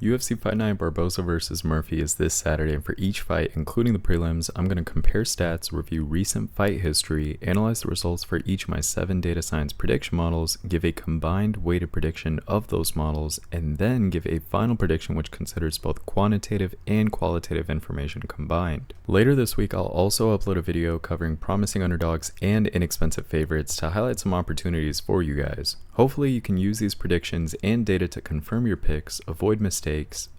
UFC Fight Night Barboza vs. Murphy is this Saturday, and for each fight, including the prelims, I'm going to compare stats, review recent fight history, analyze the results for each of my 7 data science prediction models, give a combined weighted prediction of those models, and then give a final prediction which considers both quantitative and qualitative information combined. Later this week, I'll also upload a video covering promising underdogs and inexpensive favorites to highlight some opportunities for you guys. Hopefully you can use these predictions and data to confirm your picks, avoid mistakes,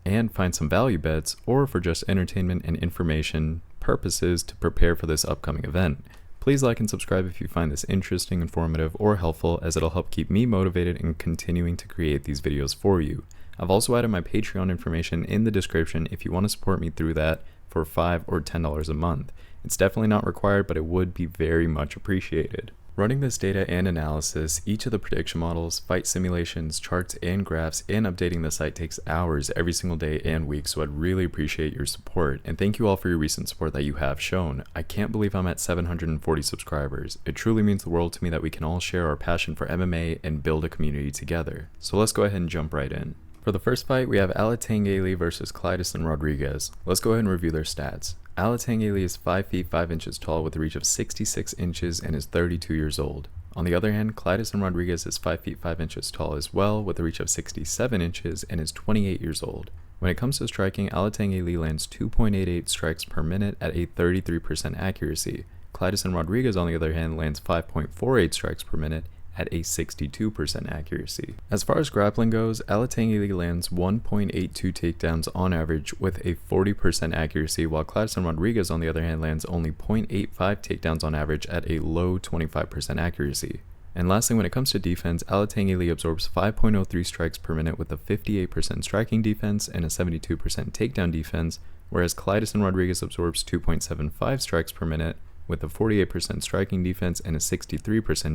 and find some value bets, or for just entertainment and information purposes to prepare for this upcoming event. Please like and subscribe if you find this interesting, informative, or helpful, as it'll help keep me motivated in continuing to create these videos for you. I've also added my Patreon information in the description if you want to support me through that for $5 or $10 a month. It's definitely not required, but it would be very much appreciated. Running this data and analysis, each of the prediction models, fight simulations, charts, and graphs, and updating the site takes hours every single day and week, so I'd really appreciate your support. And thank you all for your recent support that you have shown. I can't believe I'm at 740 subscribers. It truly means the world to me that we can all share our passion for MMA and build a community together. So let's go ahead and jump right in. For the first fight, we have Alatengheili versus Kleidison Rodrigues. Let's go ahead and review their stats. Alatengheili is 5 feet 5 inches tall with a reach of 66 inches and is 32 years old. On the other hand, Kleidison Rodrigues is 5 feet 5 inches tall as well with a reach of 67 inches and is 28 years old. When it comes to striking, Alatengheili lands 2.88 strikes per minute at a 33% accuracy. Kleidison Rodrigues, on the other hand, lands 5.48 strikes per minute at a 62% accuracy. As far as grappling goes, Alatengheili lands 1.82 takedowns on average with a 40% accuracy, while Kleidison Rodrigues, on the other hand, lands only 0.85 takedowns on average at a low 25% accuracy. And lastly, when it comes to defense, Alatengheili absorbs 5.03 strikes per minute with a 58% striking defense and a 72% takedown defense, whereas Kleidison Rodrigues absorbs 2.75 strikes per minute with a 48% striking defense and a 63%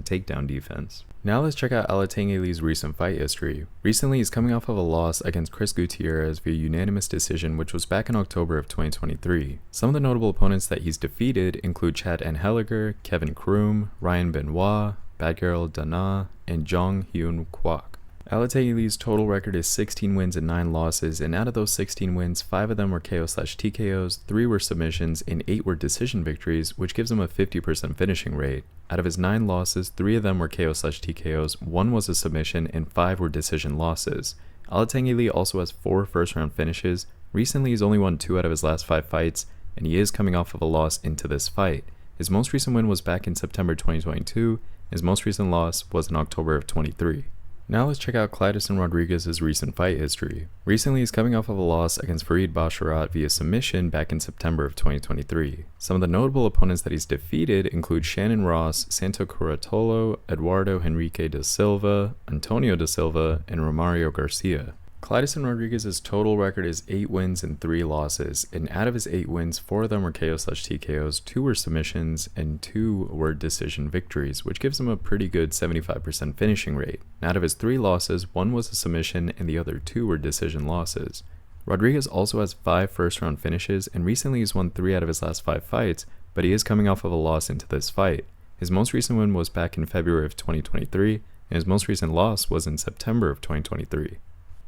takedown defense. Now let's check out Alatengheili's recent fight history. Recently, he's coming off of a loss against Chris Gutierrez via unanimous decision, which was back in October of 2023. Some of the notable opponents that he's defeated include Chad Anheliger, Kevin Kroom, Ryan Benoit, Badgerel Dana, and Jong Hyun Kwak. Alatengheili's total record is 16 wins and 9 losses, and out of those 16 wins, 5 of them were KO/TKOs, 3 were submissions, and 8 were decision victories, which gives him a 50% finishing rate. Out of his 9 losses, 3 of them were KO/TKOs, 1 was a submission, and 5 were decision losses. Alatengheili also has 4 first-round finishes. Recently, he's only won 2 out of his last 5 fights, and he is coming off of a loss into this fight. His most recent win was back in September 2022. His most recent loss was in October of 23. Now let's check out Kleidison Rodrigues' recent fight history. Recently, he's coming off of a loss against Farid Basharat via submission back in September of 2023. Some of the notable opponents that he's defeated include Shannon Ross, Santo Curatolo, Eduardo Henrique da Silva, Antonio da Silva, and Romario Garcia. Kleidison Rodrigues' total record is 8 wins and 3 losses, and out of his 8 wins, 4 of them were KO/TKOs, 2 were submissions, and 2 were decision victories, which gives him a pretty good 75% finishing rate. And out of his 3 losses, 1 was a submission and the other 2 were decision losses. Rodrigues also has 5 first-round finishes, and recently he's won 3 out of his last 5 fights, but he is coming off of a loss into this fight. His most recent win was back in February of 2023, and his most recent loss was in September of 2023.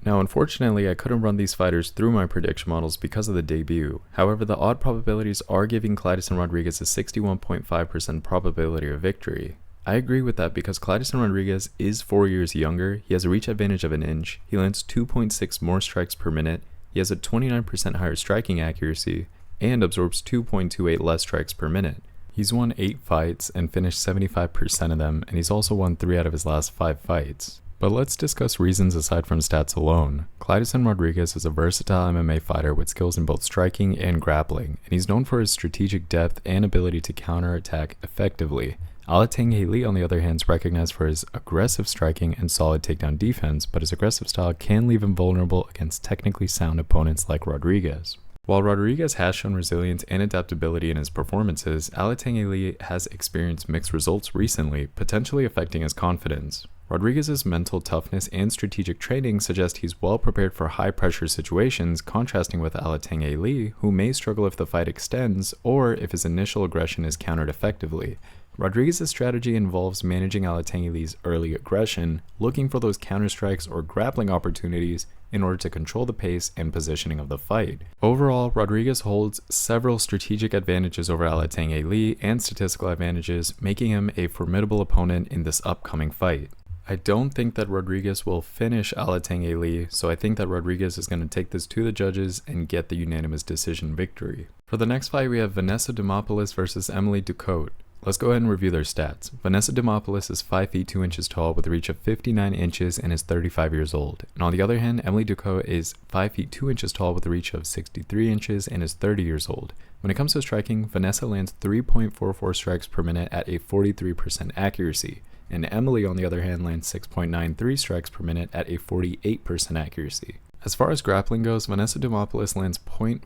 Now, unfortunately, I couldn't run these fighters through my prediction models because of the debut. However, the odd probabilities are giving Kleidison Rodrigues a 61.5% probability of victory. I agree with that because Kleidison Rodrigues is 4 years younger, he has a reach advantage of an inch, he lands 2.6 more strikes per minute, he has a 29% higher striking accuracy, and absorbs 2.28 less strikes per minute. He's won 8 fights and finished 75% of them, and he's also won 3 out of his last 5 fights. But let's discuss reasons aside from stats alone. Kleidison Rodrigues is a versatile MMA fighter with skills in both striking and grappling, and he's known for his strategic depth and ability to counterattack effectively. Alatengheili, on the other hand, is recognized for his aggressive striking and solid takedown defense, but his aggressive style can leave him vulnerable against technically sound opponents like Rodrigues. While Rodrigues has shown resilience and adaptability in his performances, Alatengheili has experienced mixed results recently, potentially affecting his confidence. Rodrigues' mental toughness and strategic training suggest he's well prepared for high-pressure situations, contrasting with Alatengheili, who may struggle if the fight extends or if his initial aggression is countered effectively. Rodrigues' strategy involves managing Alatengheili's early aggression, looking for those counterstrikes or grappling opportunities in order to control the pace and positioning of the fight. Overall, Rodrigues holds several strategic advantages over Alatengheili and statistical advantages, making him a formidable opponent in this upcoming fight. I don't think that Rodrigues will finish Alatengheili, so I think that Rodrigues is going to take this to the judges and get the unanimous decision victory. For the next fight, we have Vanessa Demopoulos versus Emily Ducote. Let's go ahead and review their stats. Vanessa Demopoulos is 5 feet 2 inches tall with a reach of 59 inches and is 35 years old. And on the other hand, Emily Ducote is 5 feet 2 inches tall with a reach of 63 inches and is 30 years old. When it comes to striking, Vanessa lands 3.44 strikes per minute at a 43% accuracy. And Emily, on the other hand, lands 6.93 strikes per minute at a 48% accuracy. As far as grappling goes, Vanessa Demopoulos lands 0.49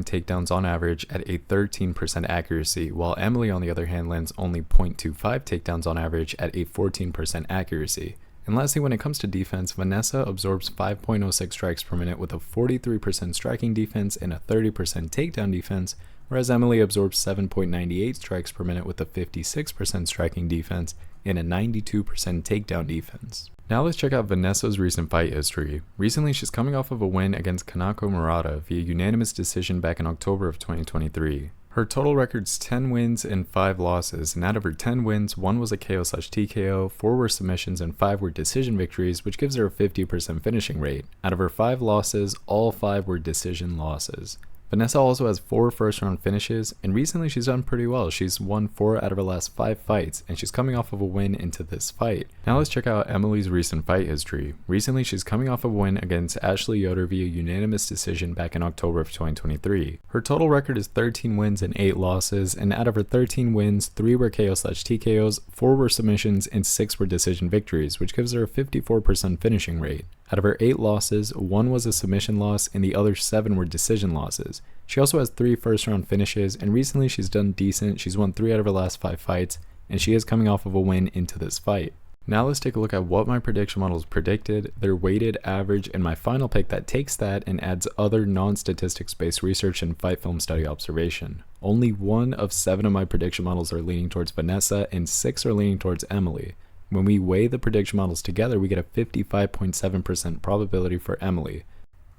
takedowns on average at a 13% accuracy, while Emily, on the other hand, lands only 0.25 takedowns on average at a 14% accuracy. And lastly, when it comes to defense, Vanessa absorbs 5.06 strikes per minute with a 43% striking defense and a 30% takedown defense, whereas Emily absorbs 7.98 strikes per minute with a 56% striking defense and a 92% takedown defense. Now let's check out Vanessa's recent fight history. Recently, she's coming off of a win against Kanako Murata via unanimous decision back in October of 2023. Her total record's 10 wins and 5 losses, and out of her 10 wins, 1 was a KO/TKO, 4 were submissions, and 5 were decision victories, which gives her a 50% finishing rate. Out of her 5 losses, all 5 were decision losses. Vanessa also has 4 first-round finishes, and recently she's done pretty well. She's won 4 out of her last 5 fights, and she's coming off of a win into this fight. Now let's check out Emily's recent fight history. Recently, she's coming off of a win against Ashley Yoder via unanimous decision back in October of 2023. Her total record is 13 wins and 8 losses, and out of her 13 wins, 3 were KO/TKOs, 4 were submissions, and 6 were decision victories, which gives her a 54% finishing rate. Out of her 8 losses, 1 was a submission loss and the other 7 were decision losses. She also has 3 first-round finishes, and recently she's done decent. She's won 3 out of her last 5 fights, and she is coming off of a win into this fight. Now let's take a look at what my prediction models predicted, their weighted average, and my final pick that takes that and adds other non-statistics based research and fight film study observation. Only 1 of 7 of my prediction models are leaning towards Vanessa, and 6 are leaning towards Emily. When we weigh the prediction models together, we get a 55.7% probability for Emily.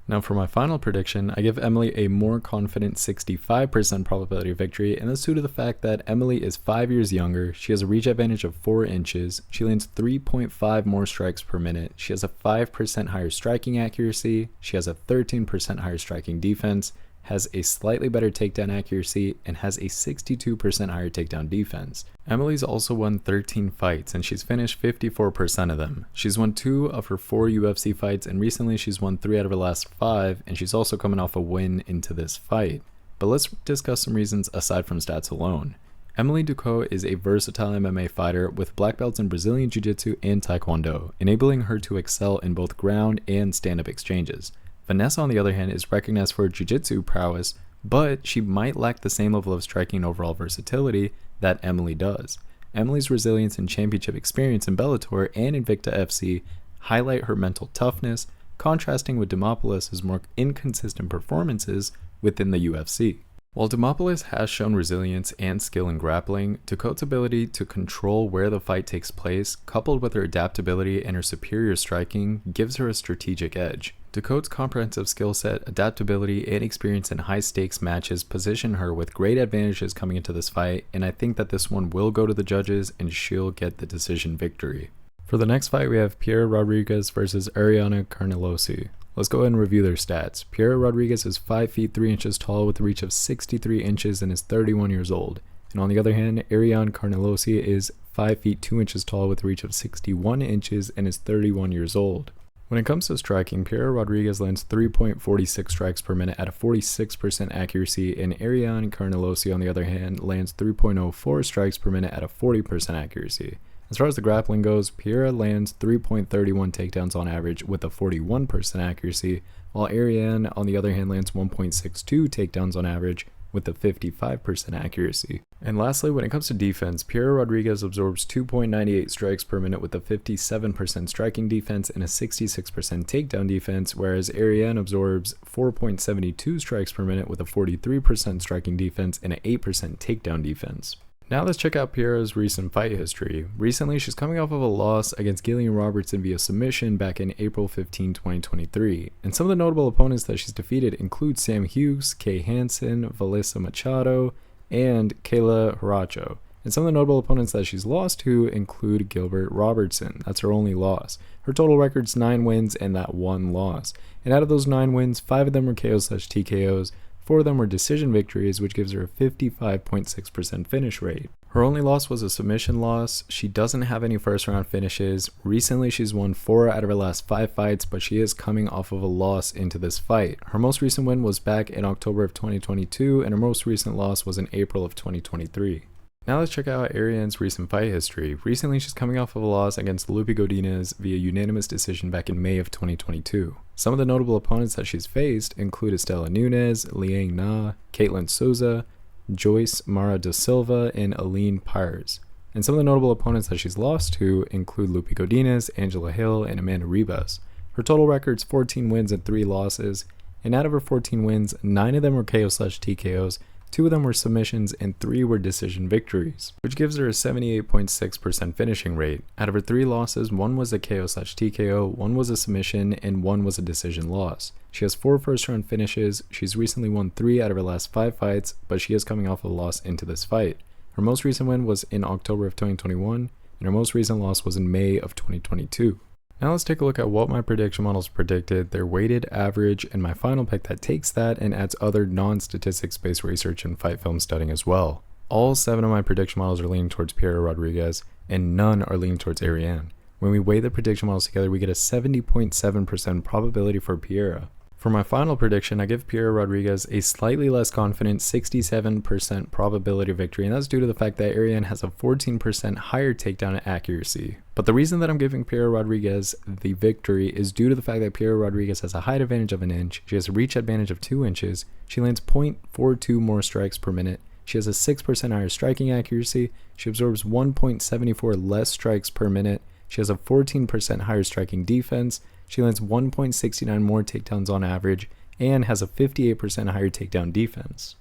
Now for my final prediction, I give Emily a more confident 65% probability of victory, and that's due to the fact that Emily is 5 years younger, she has a reach advantage of 4 inches, she lands 3.5 more strikes per minute, she has a 5% higher striking accuracy, she has a 13% higher striking defense, has a slightly better takedown accuracy, and has a 62% higher takedown defense. Emily's also won 13 fights, and she's finished 54% of them. She's won 2 of her 4 UFC fights, and recently she's won 3 out of her last 5, and she's also coming off a win into this fight. But let's discuss some reasons aside from stats alone. Emily Ducote is a versatile MMA fighter with black belts in Brazilian Jiu-Jitsu and Taekwondo, enabling her to excel in both ground and stand-up exchanges. Vanessa, on the other hand, is recognized for jiu-jitsu prowess, but she might lack the same level of striking and overall versatility that Emily does. Emily's resilience and championship experience in Bellator and Invicta FC highlight her mental toughness, contrasting with Demopoulos' more inconsistent performances within the UFC. While Demopoulos has shown resilience and skill in grappling, Ducote's ability to control where the fight takes place, coupled with her adaptability and her superior striking, gives her a strategic edge. Ducote's comprehensive skill set, adaptability, and experience in high-stakes matches position her with great advantages coming into this fight, and I think that this one will go to the judges and she'll get the decision victory. For the next fight, we have Piera Rodrigues versus Ariane Carnelossi. Let's go ahead and review their stats. Piera Rodrigues is 5 feet 3 inches tall with a reach of 63 inches and is 31 years old. And on the other hand, Ariane Carnelossi is 5 feet 2 inches tall with a reach of 61 inches and is 31 years old. When it comes to striking, Piera Rodrigues lands 3.46 strikes per minute at a 46% accuracy, and Ariane Carnelossi, on the other hand, lands 3.04 strikes per minute at a 40% accuracy. As far as the grappling goes, Piera lands 3.31 takedowns on average with a 41% accuracy, while Ariane, on the other hand, lands 1.62 takedowns on average with a 55% accuracy. And lastly, when it comes to defense, Piera Rodrigues absorbs 2.98 strikes per minute with a 57% striking defense and a 66% takedown defense, whereas Ariane absorbs 4.72 strikes per minute with a 43% striking defense and an 8% takedown defense. Now let's check out Piera's recent fight history. Recently, she's coming off of a loss against Gillian Robertson via submission back in April 15, 2023. And some of the notable opponents that she's defeated include Sam Hughes, Kay Hansen, Valissa Machado, and Kayla Haracho. And some of the notable opponents that she's lost to include Gilbert Robertson. That's her only loss. Her total record's 9 wins and that 1 loss. And out of those 9 wins, 5 of them were KO/TKOs, 4 of them were decision victories, which gives her a 55.6% finish rate. Her only loss was a submission loss. She doesn't have any first round finishes. Recently, she's won 4 out of her last 5 fights, but she is coming off of a loss into this fight. Her most recent win was back in October of 2022, and her most recent loss was in April of 2023. Now let's check out Ariane's recent fight history. Recently, she's coming off of a loss against Lupe Godinez via unanimous decision back in May of 2022. Some of the notable opponents that she's faced include Estela Nunes, Liang Na, Caitlin Souza, Joyce Mara da Silva, and Aline Pires. And some of the notable opponents that she's lost to include Lupe Godinez, Angela Hill, and Amanda Ribas. Her total record's 14 wins and 3 losses, and out of her 14 wins, 9 of them were KO/TKOs, 2 of them were submissions, and 3 were decision victories, which gives her a 78.6% finishing rate. Out of her 3 losses, 1 was a KO/TKO, 1 was a submission, and 1 was a decision loss. She has 4 first-round finishes. She's recently won 3 out of her last 5 fights, but she is coming off a loss into this fight. Her most recent win was in October of 2021, and her most recent loss was in May of 2022. Now let's take a look at what my prediction models predicted, their weighted average, and my final pick that takes that and adds other non-statistics based research and fight film studying as well. All 7 of my prediction models are leaning towards Piera Rodrigues, and none are leaning towards Ariane. When we weigh the prediction models together, we get a 70.7% probability for Piera. For my final prediction, I give Piera Rodrigues a slightly less confident 67% probability of victory, and that's due to the fact that Ariane has a 14% higher takedown accuracy. But the reason that I'm giving Piera Rodrigues the victory is due to the fact that Piera Rodrigues has a height advantage of 1 inch, she has a reach advantage of 2 inches, she lands 0.42 more strikes per minute, she has a 6% higher striking accuracy, she absorbs 1.74 less strikes per minute, she has a 14% higher striking defense, she lands 1.69 more takedowns on average, and has a 58% higher takedown defense.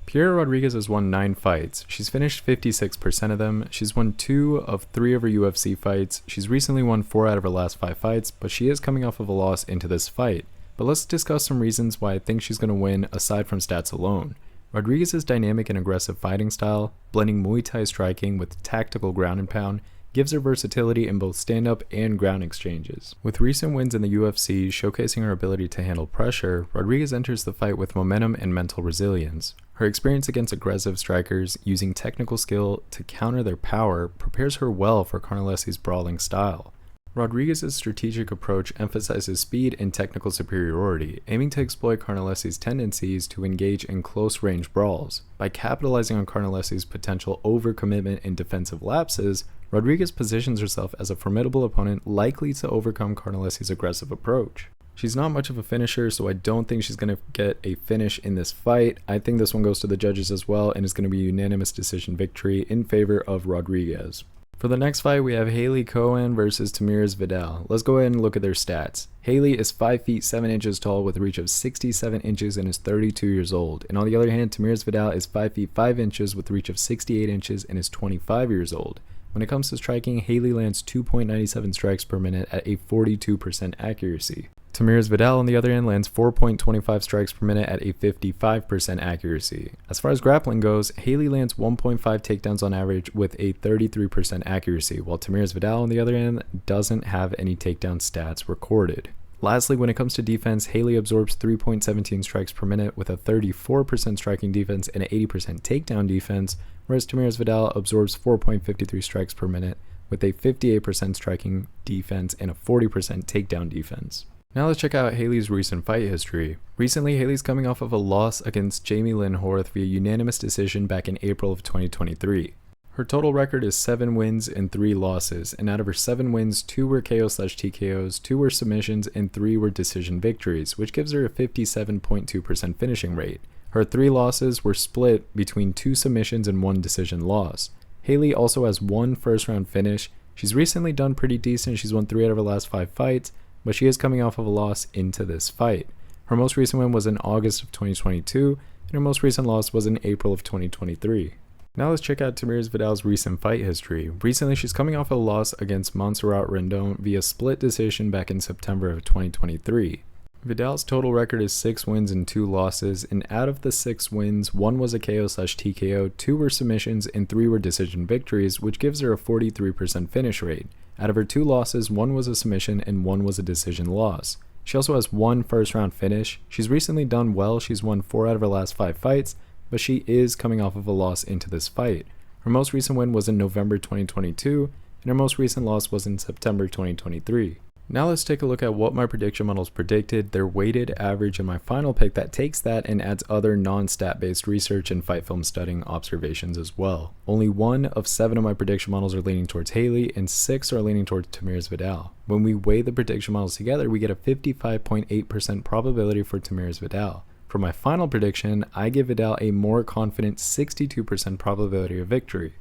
Piera Rodrigues has won 9 fights. She's finished 56% of them. She's won 2 of 3 of her UFC fights. She's recently won 4 out of her last 5 fights, but she is coming off of a loss into this fight. But let's discuss some reasons why I think she's going to win aside from stats alone. Rodrigues' dynamic and aggressive fighting style, blending Muay Thai striking with tactical ground and pound, gives her versatility in both stand-up and ground exchanges. With recent wins in the UFC showcasing her ability to handle pressure, Rodrigues enters the fight with momentum and mental resilience. Her experience against aggressive strikers using technical skill to counter their power prepares her well for Carnelossi's brawling style. Rodrigues' strategic approach emphasizes speed and technical superiority, aiming to exploit Carnelossi's tendencies to engage in close-range brawls. By capitalizing on Carnelossi's potential overcommitment and defensive lapses, Rodrigues positions herself as a formidable opponent likely to overcome Carnelossi's aggressive approach. She's not much of a finisher, so I don't think she's going to get a finish in this fight. I think this one goes to the judges as well, and is going to be a unanimous decision victory in favor of Rodrigues. For the next fight, we have Hailey Cowan versus Tamires Vidal. Let's go ahead and look at their stats. Hailey is 5 feet 7 inches tall with a reach of 67 inches and is 32 years old. And on the other hand, Tamires Vidal is 5 feet 5 inches with a reach of 68 inches and is 25 years old. When it comes to striking, Hailey lands 2.97 strikes per minute at a 42% accuracy. Tamires Vidal, on the other hand, lands 4.25 strikes per minute at a 55% accuracy. As far as grappling goes, Hailey lands 1.5 takedowns on average with a 33% accuracy, while Tamires Vidal, on the other hand, doesn't have any takedown stats recorded. Lastly, when it comes to defense, Hailey absorbs 3.17 strikes per minute with a 34% striking defense and an 80% takedown defense, whereas Tamires Vidal absorbs 4.53 strikes per minute with a 58% striking defense and a 40% takedown defense. Now let's check out Hailey's recent fight history. Recently, Hailey's coming off of a loss against Jamie Lynn Horth via unanimous decision back in April of 2023. Her total record is 7 wins and 3 losses, and out of her 7 wins, 2 were KO/TKOs, 2 were submissions, and 3 were decision victories, which gives her a 57.2% finishing rate. Her 3 losses were split between 2 submissions and 1 decision loss. Hailey also has 1 first-round finish. She's recently done pretty decent. She's won 3 out of her last 5 fights, but she is coming off of a loss into this fight. Her most recent win was in August of 2022, and her most recent loss was in April of 2023. Now let's check out Tamires Vidal's recent fight history. Recently, she's coming off a loss against Montserrat Rendon via split decision back in September of 2023. Vidal's total record is 6 wins and 2 losses, and out of the 6 wins, 1 was a KO/TKO, 2 were submissions, and 3 were decision victories, which gives her a 43% finish rate. Out of her 2 losses, 1 was a submission and 1 was a decision loss. She also has 1 first-round finish. She's recently done well. She's won 4 out of her last 5 fights, but she is coming off of a loss into this fight. Her most recent win was in November 2022, and her most recent loss was in September 2023. Now let's take a look at what my prediction models predicted, their weighted average, and my final pick that takes that and adds other non-stat based research and fight film studying observations as well. Only 1 of 7 of my prediction models are leaning towards Hailey, and 6 are leaning towards Tamires Vidal. When we weigh the prediction models together, we get a 55.8% probability for Tamires Vidal. For my final prediction, I give Vidal a more confident 62% probability of victory.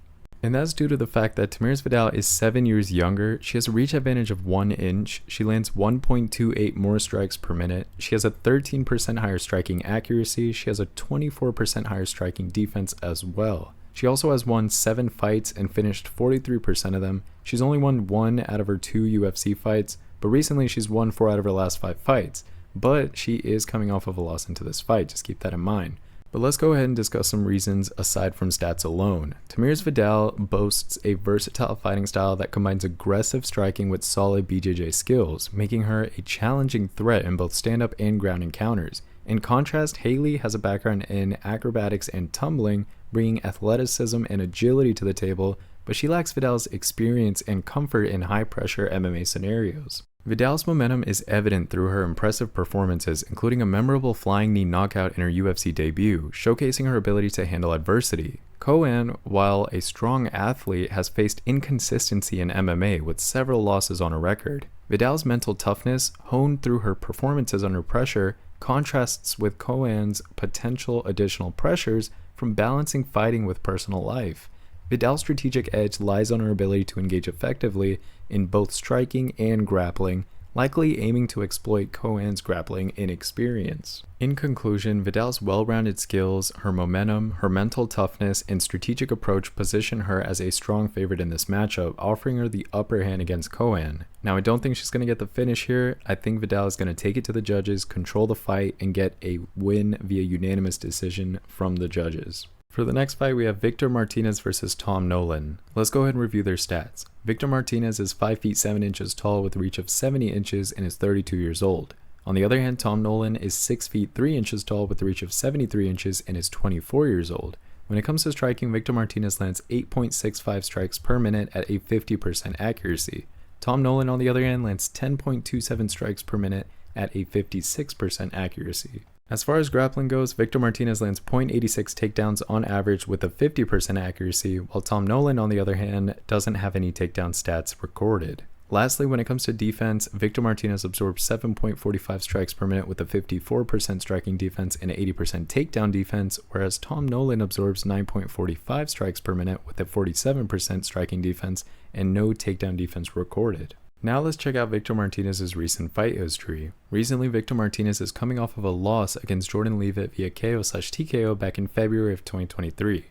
And that's due to the fact that Tamires Vidal is 7 years younger. She has a reach advantage of 1 inch. She lands 1.28 more strikes per minute. She has a 13% higher striking accuracy. She has a 24% higher striking defense as well. She also has won 7 fights and finished 43% of them. She's only won 1 out of her 2 UFC fights, but recently she's won 4 out of her last 5 fights. But she is coming off of a loss into this fight, just keep that in mind. But let's go ahead and discuss some reasons aside from stats alone. Tamires Vidal boasts a versatile fighting style that combines aggressive striking with solid BJJ skills, making her a challenging threat in both stand-up and ground encounters. In contrast, Hailey has a background in acrobatics and tumbling, bringing athleticism and agility to the table, but she lacks Vidal's experience and comfort in high-pressure MMA scenarios. Vidal's momentum is evident through her impressive performances, including a memorable flying knee knockout in her UFC debut, showcasing her ability to handle adversity. Cowan, while a strong athlete, has faced inconsistency in MMA with several losses on her record. Vidal's mental toughness, honed through her performances under pressure, contrasts with Cowan's potential additional pressures from balancing fighting with personal life. Vidal's strategic edge lies on her ability to engage effectively in both striking and grappling, likely aiming to exploit Cowan's grappling inexperience. In conclusion, Vidal's well-rounded skills, her momentum, her mental toughness, and strategic approach position her as a strong favorite in this matchup, offering her the upper hand against Cowan. Now, I don't think she's going to get the finish here. I think Vidal is going to take it to the judges, control the fight, and get a win via unanimous decision from the judges. For the next fight, we have Victor Martinez versus Tom Nolan. Let's go ahead and review their stats. Victor Martinez is 5 feet 7 inches tall with a reach of 70 inches and is 32 years old. On the other hand, Tom Nolan is 6 feet 3 inches tall with a reach of 73 inches and is 24 years old. When it comes to striking, Victor Martinez lands 8.65 strikes per minute at a 50% accuracy. Tom Nolan, on the other hand, lands 10.27 strikes per minute at a 56% accuracy. As far as grappling goes, Victor Martinez lands 0.86 takedowns on average with a 50% accuracy, while Tom Nolan, on the other hand, doesn't have any takedown stats recorded. Lastly, when it comes to defense, Victor Martinez absorbs 7.45 strikes per minute with a 54% striking defense and 80% takedown defense, whereas Tom Nolan absorbs 9.45 strikes per minute with a 47% striking defense and no takedown defense recorded. Now let's check out Victor Martinez's recent fight history. Recently, Victor Martinez is coming off of a loss against Jordan Leavitt via KO/TKO back in February of 2023.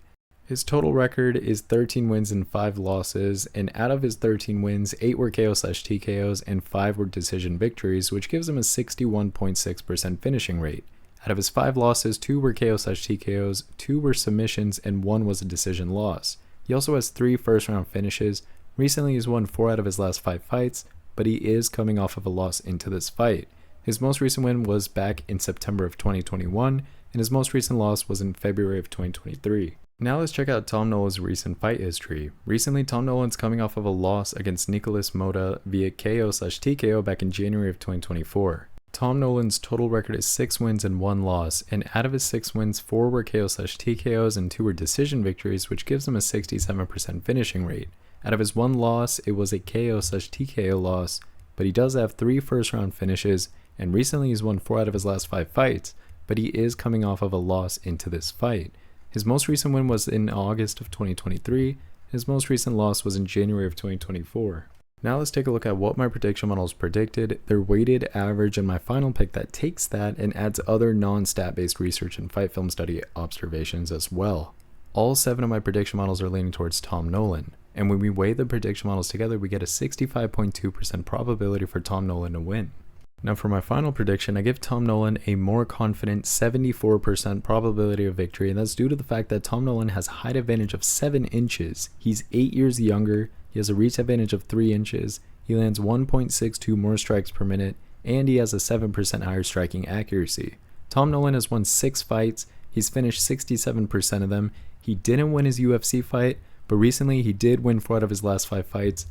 His total record is 13 wins and 5 losses, and out of his 13 wins, 8 were KO/TKOs and 5 were decision victories, which gives him a 61.6% finishing rate. Out of his 5 losses, 2 were KO/TKOs, 2 were submissions, and 1 was a decision loss. He also has 3 first-round finishes. Recently, he's won 4 out of his last 5 fights, but he is coming off of a loss into this fight. His most recent win was back in September of 2021, and his most recent loss was in February of 2023. Now let's check out Tom Nolan's recent fight history. Recently, Tom Nolan's coming off of a loss against Nicolas Mota via KO/TKO back in January of 2024. Tom Nolan's total record is 6 wins and 1 loss, and out of his 6 wins, 4 were KO/TKOs and 2 were decision victories, which gives him a 67% finishing rate. Out of his 1 loss, it was a KO/TKO loss, but he does have 3 first-round finishes, and recently he's won 4 out of his last 5 fights, but he is coming off of a loss into this fight. His most recent win was in August of 2023. His most recent loss was in January of 2024. Now let's take a look at what my prediction models predicted, their weighted average, and my final pick that takes that and adds other non-stat based research and fight film study observations as well. All 7 of my prediction models are leaning towards Tom Nolan, and when we weigh the prediction models together, we get a 65.2% probability for Tom Nolan to win. Now for my final prediction, I give Tom Nolan a more confident 74% probability of victory, and that's due to the fact that Tom Nolan has a height advantage of 7 inches. He's 8 years younger, he has a reach advantage of 3 inches, he lands 1.62 more strikes per minute, and he has a 7% higher striking accuracy. Tom Nolan has won 6 fights, he's finished 67% of them. He didn't win his UFC fight, but recently he did win 4 out of his last 5 fights,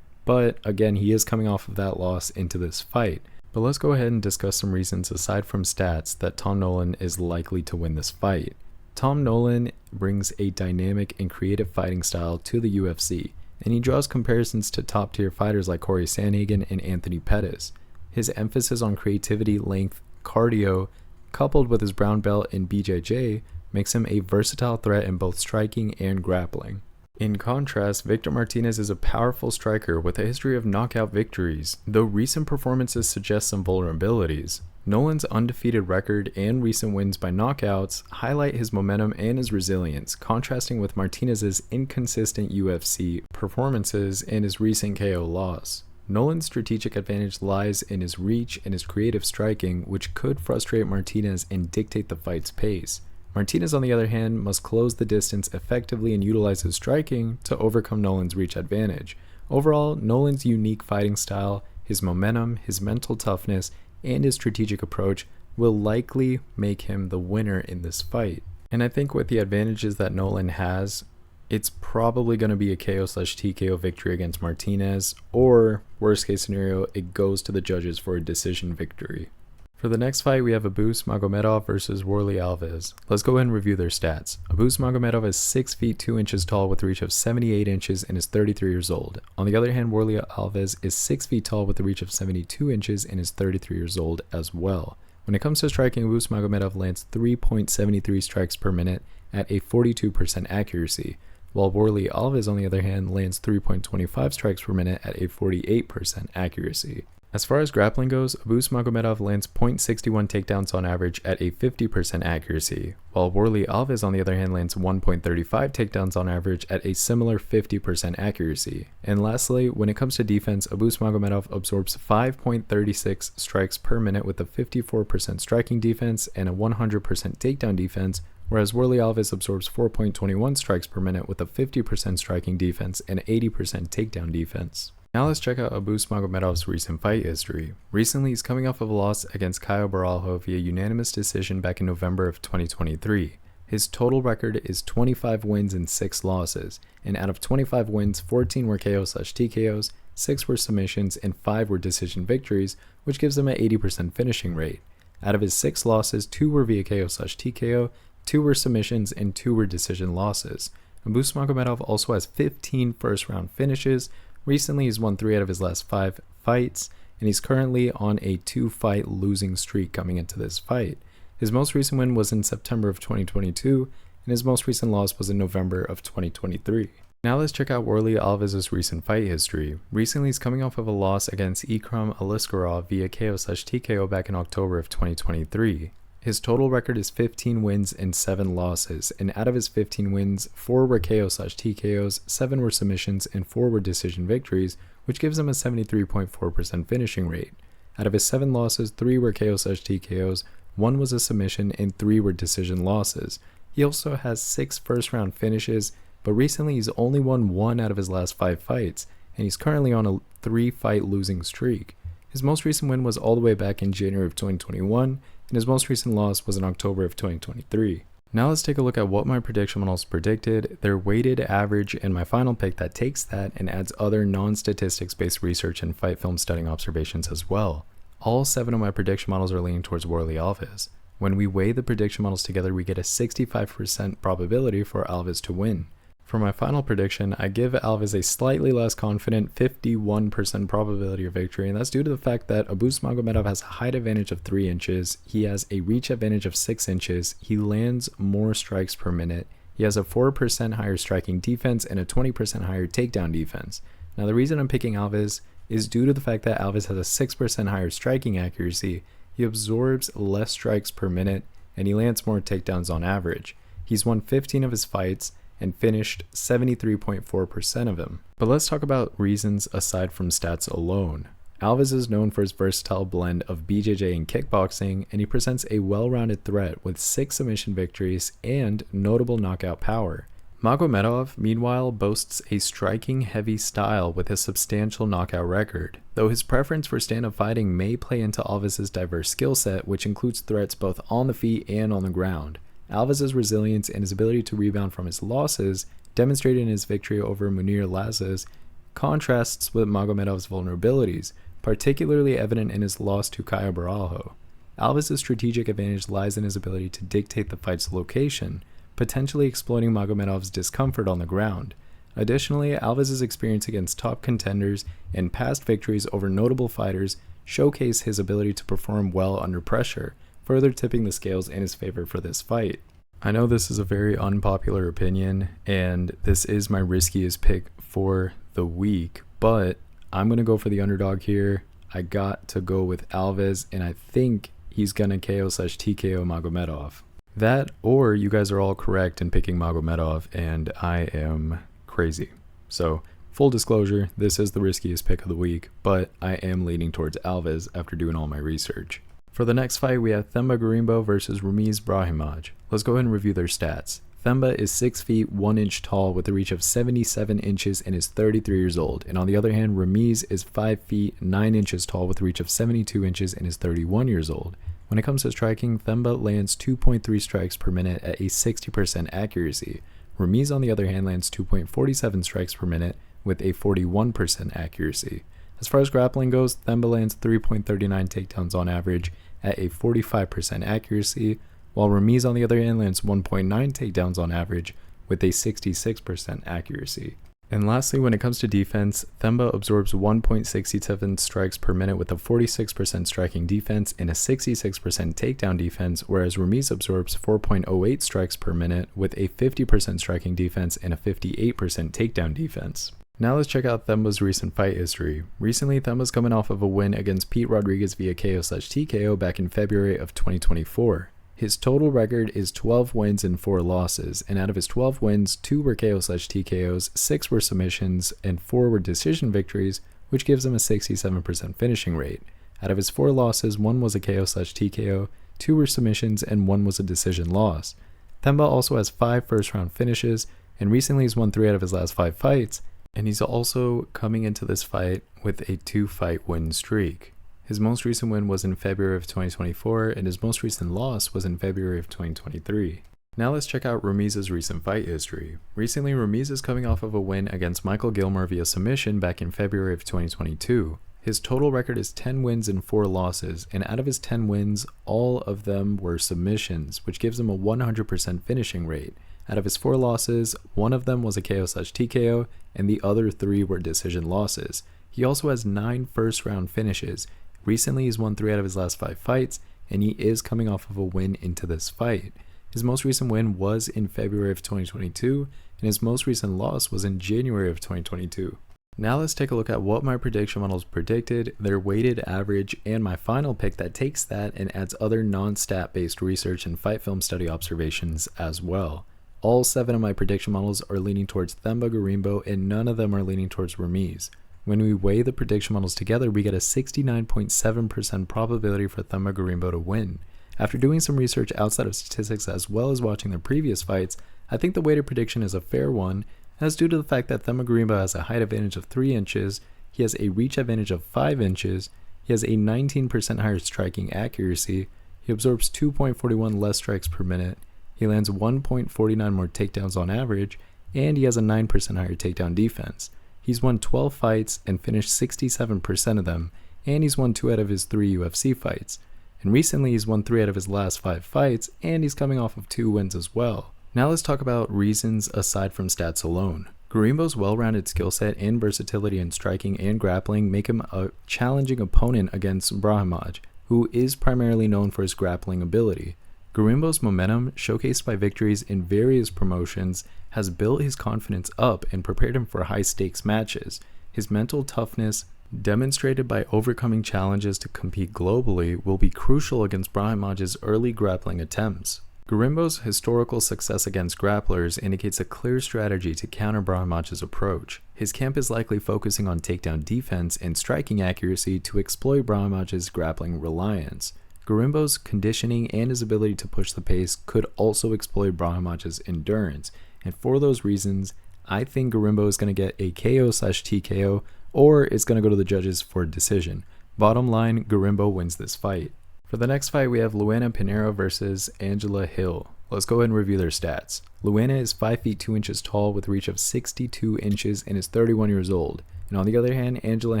but again, he is coming off of that loss into this fight. But let's go ahead and discuss some reasons aside from stats that Tom Nolan is likely to win this fight. Tom Nolan brings a dynamic and creative fighting style to the UFC, and he draws comparisons to top tier fighters like Corey Sandhagen and Anthony Pettis. His emphasis on creativity, length, cardio, coupled with his brown belt in BJJ, makes him a versatile threat in both striking and grappling. In contrast, Victor Martinez is a powerful striker with a history of knockout victories, though recent performances suggest some vulnerabilities. Nolan's undefeated record and recent wins by knockouts highlight his momentum and his resilience, contrasting with Martinez's inconsistent UFC performances and his recent KO loss. Nolan's strategic advantage lies in his reach and his creative striking, which could frustrate Martinez and dictate the fight's pace. Martinez, on the other hand, must close the distance effectively and utilize his striking to overcome Nolan's reach advantage. Overall, Nolan's unique fighting style, his momentum, his mental toughness, and his strategic approach will likely make him the winner in this fight. And I think with the advantages that Nolan has, it's probably going to be a KO/TKO victory against Martinez, or worst case scenario, it goes to the judges for a decision victory. For the next fight, we have Magomedov versus Warlley Alves. Let's go ahead and review their stats. Magomedov is 6 feet 2 inches tall with a reach of 78 inches and is 33 years old. On the other hand, Warlley Alves is 6 feet tall with a reach of 72 inches and is 33 years old as well. When it comes to striking, Magomedov lands 3.73 strikes per minute at a 42% accuracy, while Warlley Alves, on the other hand, lands 3.25 strikes per minute at a 48% accuracy. As far as grappling goes, Magomedov lands 0.61 takedowns on average at a 50% accuracy, while Warlley Alves, on the other hand, lands 1.35 takedowns on average at a similar 50% accuracy. And lastly, when it comes to defense, Magomedov absorbs 5.36 strikes per minute with a 54% striking defense and a 100% takedown defense, whereas Warlley Alves absorbs 4.21 strikes per minute with a 50% striking defense and 80% takedown defense. Now let's check out Magomedov's recent fight history. Recently, he's coming off of a loss against Caio Borralho via unanimous decision back in November of 2023. His total record is 25 wins and 6 losses, and out of 25 wins, 14 were KO/TKOs, 6 were submissions, and 5 were decision victories, which gives him an 80% finishing rate. Out of his 6 losses, 2 were via KO/TKO, 2 were submissions, and 2 were decision losses. Magomedov also has 15 first-round finishes. Recently, he's won 3 out of his last 5 fights, and he's currently on a 2-fight losing streak coming into this fight. His most recent win was in September of 2022, and his most recent loss was in November of 2023. Now let's check out Warlley Alves' recent fight history. Recently, he's coming off of a loss against Ikram Aliskerov via KO/TKO back in October of 2023. His total record is 15 wins and 7 losses, and out of his 15 wins, 4 were KO/TKOs, 7 were submissions, and 4 were decision victories, which gives him a 73.4% finishing rate. Out of his 7 losses, 3 were KO/TKOs, 1 was a submission, and 3 were decision losses. He also has 6 first-round finishes, but recently he's only won 1 out of his last 5 fights, and he's currently on a 3-fight losing streak. His most recent win was all the way back in January of 2021, and his most recent loss was in October of 2023. Now let's take a look at what my prediction models predicted, their weighted average, and my final pick that takes that and adds other non-statistics based research and fight film studying observations as well. All 7 of my prediction models are leaning towards Warlley Alves. When we weigh the prediction models together, we get a 65% probability for Alves to win. For my final prediction, I give Alves a slightly less confident 51% probability of victory, and that's due to the fact that Magomedov has a height advantage of 3 inches, he has a reach advantage of 6 inches, he lands more strikes per minute, he has a 4% higher striking defense and a 20% higher takedown defense. Now the reason I'm picking Alves is due to the fact that Alves has a 6% higher striking accuracy, he absorbs less strikes per minute, and he lands more takedowns on average. He's won 15 of his fights, and finished 73.4% of them. But let's talk about reasons aside from stats alone. Alves is known for his versatile blend of BJJ and kickboxing, and he presents a well-rounded threat with 6 submission victories and notable knockout power. Magomedov, meanwhile, boasts a striking-heavy style with a substantial knockout record, though his preference for stand-up fighting may play into Alves' diverse skill set, which includes threats both on the feet and on the ground. Alves' resilience and his ability to rebound from his losses, demonstrated in his victory over Munir Lazes, contrasts with Magomedov's vulnerabilities, particularly evident in his loss to Caio Borralho. Alves' strategic advantage lies in his ability to dictate the fight's location, potentially exploiting Magomedov's discomfort on the ground. Additionally, Alves' experience against top contenders and past victories over notable fighters showcase his ability to perform well under pressure, further tipping the scales in his favor for this fight. I know this is a very unpopular opinion, and this is my riskiest pick for the week, but I'm going to go for the underdog here. I got to go with Alves, and I think he's going to KO/TKO Magomedov. That, or you guys are all correct in picking Magomedov, and I am crazy. So, full disclosure, this is the riskiest pick of the week, but I am leaning towards Alves after doing all my research. For the next fight, we have Themba Gorimbo versus Ramiz Brahimaj. Let's go ahead and review their stats. Themba is 6 feet 1 inch tall with a reach of 77 inches and is 33 years old. And on the other hand, Ramiz is 5 feet 9 inches tall with a reach of 72 inches and is 31 years old. When it comes to striking, Themba lands 2.3 strikes per minute at a 60% accuracy. Ramiz, on the other hand, lands 2.47 strikes per minute with a 41% accuracy. As far as grappling goes, Themba lands 3.39 takedowns on average at a 45% accuracy, while Ramiz, on the other hand, lands 1.9 takedowns on average with a 66% accuracy. And lastly, when it comes to defense, Themba absorbs 1.67 strikes per minute with a 46% striking defense and a 66% takedown defense, whereas Ramiz absorbs 4.08 strikes per minute with a 50% striking defense and a 58% takedown defense. Now let's check out Themba's recent fight history. Recently, Themba's coming off of a win against Pete Rodrigues via KO/TKO back in February of 2024. His total record is 12 wins and 4 losses, and out of his 12 wins, 2 were KO/TKOs, 6 were submissions, and 4 were decision victories, which gives him a 67% finishing rate. Out of his 4 losses, 1 was a KO/TKO, 2 were submissions, and 1 was a decision loss. Themba also has 5 first-round finishes, and recently he's won 3 out of his last 5 fights, and he's also coming into this fight with a 2-fight win streak. His most recent win was in February of 2024, and his most recent loss was in February of 2023. Now let's check out Ramiz's recent fight history. Recently, Ramiz is coming off of a win against Michael Gilmore via submission back in February of 2022. His total record is 10 wins and 4 losses, and out of his 10 wins, all of them were submissions, which gives him a 100% finishing rate. Out of his 4 losses, 1 of them was a KO/TKO, and the other 3 were decision losses. He also has 9 first-round finishes. Recently, he's won 3 out of his last 5 fights, and he is coming off of a win into this fight. His most recent win was in February of 2022, and his most recent loss was in January of 2022. Now let's take a look at what my prediction models predicted, their weighted average, and my final pick that takes that and adds other non-stat based research and fight film study observations as well. All 7 of my prediction models are leaning towards Themba Gorimbo, and none of them are leaning towards Ramiz. When we weigh the prediction models together, we get a 69.7% probability for Themba Gorimbo to win. After doing some research outside of statistics as well as watching their previous fights, I think the weighted prediction is a fair one, as due to the fact that Themba Gorimbo has a height advantage of 3 inches, he has a reach advantage of 5 inches, he has a 19% higher striking accuracy, he absorbs 2.41 less strikes per minute, he lands 1.49 more takedowns on average, and he has a 9% higher takedown defense. He's won 12 fights and finished 67% of them, and he's won 2 out of his 3 UFC fights. And recently he's won 3 out of his last 5 fights, and he's coming off of 2 wins as well. Now let's talk about reasons aside from stats alone. Gorimbo's well-rounded skill set and versatility in striking and grappling make him a challenging opponent against Brahimaj, who is primarily known for his grappling ability. Gorimbo's momentum, showcased by victories in various promotions, has built his confidence up and prepared him for high-stakes matches. His mental toughness, demonstrated by overcoming challenges to compete globally, will be crucial against Brahimaj's early grappling attempts. Gorimbo's historical success against grapplers indicates a clear strategy to counter Brahimaj's approach. His camp is likely focusing on takedown defense and striking accuracy to exploit Brahimaj's grappling reliance. Gorimbo's conditioning and his ability to push the pace could also exploit Brahimaj's endurance, and for those reasons, I think Gorimbo is going to get a KO/TKO, or it's going to go to the judges for a decision. Bottom line, Gorimbo wins this fight. For the next fight, we have Luana Pinheiro versus Angela Hill. Let's go ahead and review their stats. Luana is 5 feet 2 inches tall with a reach of 62 inches and is 31 years old. And on the other hand, Angela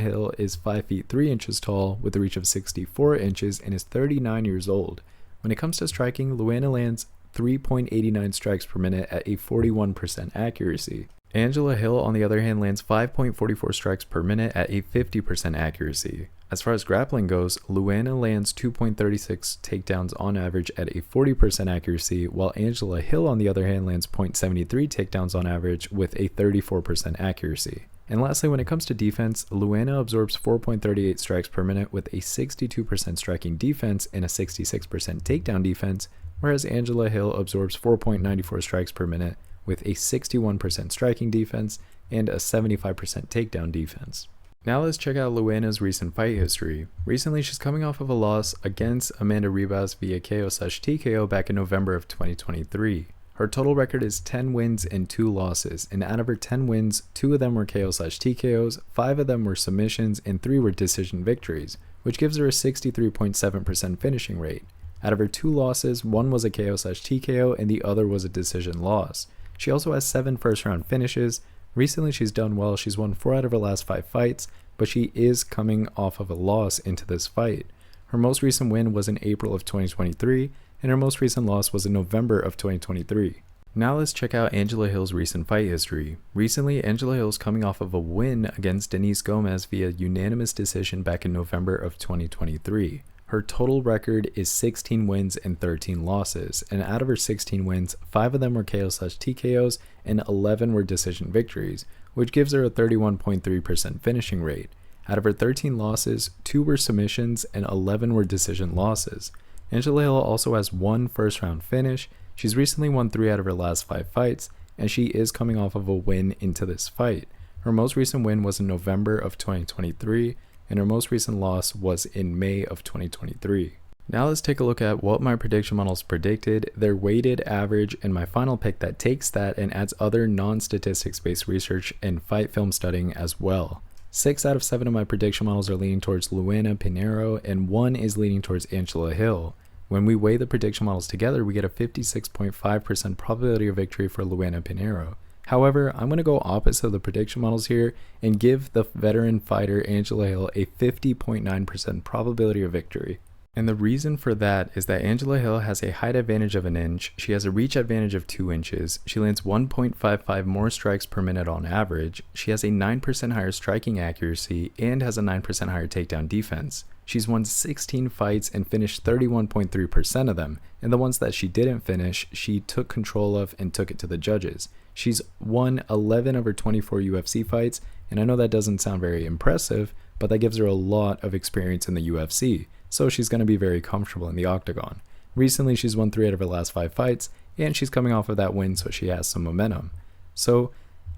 Hill is 5 feet 3 inches tall with a reach of 64 inches and is 39 years old. When it comes to striking, Luana lands 3.89 strikes per minute at a 41% accuracy. Angela Hill, on the other hand, lands 5.44 strikes per minute at a 50% accuracy. As far as grappling goes, Luana lands 2.36 takedowns on average at a 40% accuracy, while Angela Hill, on the other hand, lands 0.73 takedowns on average with a 34% accuracy. And lastly, when it comes to defense, Luana absorbs 4.38 strikes per minute with a 62% striking defense and a 66% takedown defense, whereas Angela Hill absorbs 4.94 strikes per minute with a 61% striking defense and a 75% takedown defense. Now let's check out Luana's recent fight history. Recently, she's coming off of a loss against Amanda Ribas via KO/TKO back in November of 2023. Her total record is 10 wins and 2 losses, and out of her 10 wins, 2 of them were KO/TKOs, 5 of them were submissions, and 3 were decision victories, which gives her a 63.7% finishing rate. Out of her 2 losses, 1 was a KO/TKO and the other was a decision loss. She also has 7 first-round finishes. Recently, she's done well. She's won 4 out of her last 5 fights, but she is coming off of a loss into this fight. Her most recent win was in April of 2023, and her most recent loss was in November of 2023. Now let's check out Angela Hill's recent fight history. Recently, Angela Hill is coming off of a win against Denise Gomez via unanimous decision back in November of 2023. Her total record is 16 wins and 13 losses, and out of her 16 wins, 5 of them were KO/TKOs and 11 were decision victories, which gives her a 31.3% finishing rate. Out of her 13 losses, 2 were submissions and 11 were decision losses. Angela Hill also has 1 first-round finish. She's recently won 3 out of her last 5 fights, and she is coming off of a win into this fight. Her most recent win was in November of 2023, and her most recent loss was in May of 2023. Now let's take a look at what my prediction models predicted, their weighted average, and my final pick that takes that and adds other non-statistics based research and fight film studying as well. 6 out of 7 of my prediction models are leaning towards Luana Pinheiro, and 1 is leaning towards Angela Hill. When we weigh the prediction models together, we get a 56.5% probability of victory for Luana Pinheiro. However, I'm going to go opposite of the prediction models here and give the veteran fighter Angela Hill a 50.9% probability of victory. And the reason for that is that Angela Hill has a height advantage of 1 inch, she has a reach advantage of 2 inches, she lands 1.55 more strikes per minute on average, she has a 9% higher striking accuracy, and has a 9% higher takedown defense. She's won 16 fights and finished 31.3% of them, and the ones that she didn't finish, she took control of and took it to the judges. She's won 11 of her 24 UFC fights, and I know that doesn't sound very impressive, but that gives her a lot of experience in the UFC, so she's going to be very comfortable in the octagon. Recently, she's won 3 out of her last 5 fights, and she's coming off of that win, so she has some momentum. So,